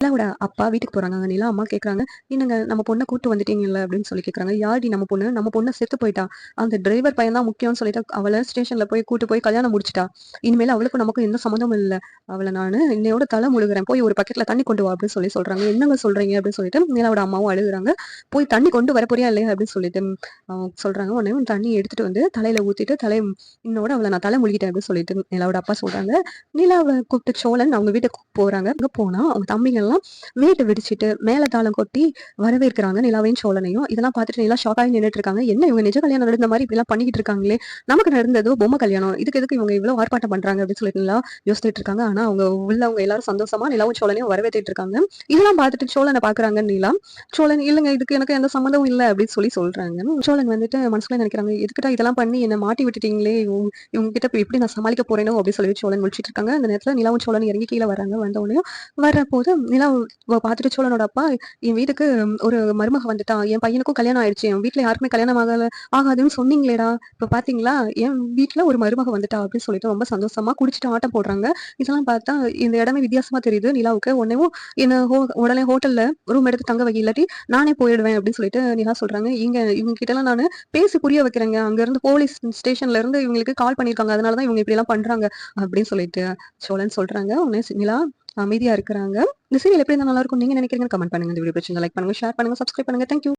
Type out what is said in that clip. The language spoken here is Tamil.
நிலாவோட அப்பா வீட்டுக்கு போறாங்க. நிலா அம்மா கேட்குறாங்க, "என்னங்க நம்ம பொண்ண கூட்டு வந்துட்டீங்கல்ல?" அப்படின்னு சொல்லி கேட்குறாங்க. "யார்டி நம்ம பொண்ணு? நம்ம பொண்ணு செத்து போயிட்டா. அந்த டிரைவர் பையன் தான் முக்கியம்னு சொல்லிட்டு அவள ஸ்டேஷன்ல போய் கூட்டு போய் கல்யாணம் முடிச்சுட்டா. இனிமேல் அவளுக்கும் நமக்கும் எந்த சம்மந்தமும் இல்ல. அவள நானு இன்னையோட தல முழுகுறேன். போய் ஒரு பக்கெட்ல தண்ணி கொண்டு வா" அப்படின்னு சொல்றாங்க. "என்னங்க சொல்றீங்க?" அப்படின்னு சொல்லிட்டு நிலாவோட அம்மாவும் அழுகுறாங்க. "போய் தண்ணி கொண்டு வர போறியா இல்லையா?" அப்படின்னு சொல்லிட்டு சொல்றாங்க. உடனே தண்ணி எடுத்துட்டு வந்து தலையில ஊத்திட்டு, இன்னோட அவள நான் தல முழுகிட்டேன் அப்படின்னு சொல்லிட்டு நிலாவோட அப்பா சொல்றாங்க. நிலாவ கூப்பிட்டு சோழன் அவங்க வீட்டுக்கு போறாங்க. அங்க போனா அவங்க தம்பிங்கலாம் வீட்ட விடிச்சிட்டு, மேல தாளம் கொட்டி வரவேற்கிறாங்க நிலாவையும், சோழனையும். இதெல்லாம் பார்த்துட்டு நிலா ஷாக் ஆகி நின்னுட்டு இருக்காங்க. என்ன இவங்க நிஜ கல்யாணம் நடந்த மாரி இப்படிலாம் பண்ணிக்கிட்டு இருக்காங்களே! நமக்கு நடந்ததோ பொம்மை கல்யாணம். இதுக்கு எதுக்கு இவங்க இவ்ளோ ஆர்ப்பாட்டம் பண்றாங்க அப்படின்னு சொல்லிட்டு நிலா யோசிச்சுட்டு இருக்காங்க. ஆனா அவங்க உள்ளவங்க எல்லாரும் சந்தோஷமா நிலாவும், சோழனையும் வரவேத்துட்டு இருக்காங்க. இதெல்லாம் பார்த்துட்டு சோழன பார்க்குறாங்க நிலா. சோழன் இல்லங்க இதுக்கு எனக்கு எந்த சம்மந்தமும் இல்ல அப்படின்னு சொல்றாங்க. சோழன் வந்துட்டு மனசுக்குள்ள நினைக்கிறாங்க, எதுக்குடா இதெல்லாம் பண்ணி என்ன மாட்டி விட்டுட்டீங்களே! இவங்க கிட்ட இப்ப எப்படி நான் சமாளிக்க போறேனோ அப்படின்னு சொல்லி சோழன் முழிச்சிட்டு இருக்காங்க. அந்த நேரத்துல நிலாவும், சோழனும் இறங்கி கீழ வராங்க. வந்தவுடனே வரப்போது நிலா பார்த்துட்டு சோழனோட அப்பா, "என் வீட்டுக்கு ஒரு மருமக வந்துட்டா. என் பையனுக்கும் கல்யாணம் ஆயிடுச்சு. என் வீட்ல யாருக்குமே கல்யாணம் ஆகாதுன்னு சொன்னீங்களேடா! இப்ப பார்த்தீங்களா? என் வீட்ல ஒரு மருமக வந்துட்டா" அப்படின்னு சொல்லிட்டு ரொம்ப சந்தோஷமா குடிச்சிட்டு ஆட்டம் போடுறாங்க. இதெல்லாம் பார்த்தா இந்த இடமே வித்தியாசமா தெரியுது நிலாவுக்கு. உடனேவும் என்ன உடனே ஹோட்டல்ல ரூம் எடுத்து தங்க வை, இல்லாட்டி நானே போயிடுவேன் அப்படின்னு சொல்லிட்டு நிலா சொல்றாங்க. இவங்க கிட்டலாம் நானு பேசி புரிய வைக்கிறேங்க. அங்க இருந்து போலீஸ் ஸ்டேஷன்ல இருந்து இவங்களுக்கு கால் பண்ணியிருக்காங்க. அதனால தான் இவங்க இப்படிலாம் பண்றாங்க அப்படின்னு சொல்லிட்டு சோழன் சொல்றாங்க. உடனே நிலா அமைதியா இருக்கிறாங்க. இந்த சீரியல் எப்படி இருந்தா நல்லா இருக்கும் நீங்க நினைக்கிறீங்கன்னு கமெண்ட் பண்ணுங்க. இந்த வீடியோ பிடிச்சிருந்தா லைக் பண்ணுங்க, ஷேர் பண்ணுங்க, சப்ஸ்கிரைப் பண்ணுங்க. Thank you.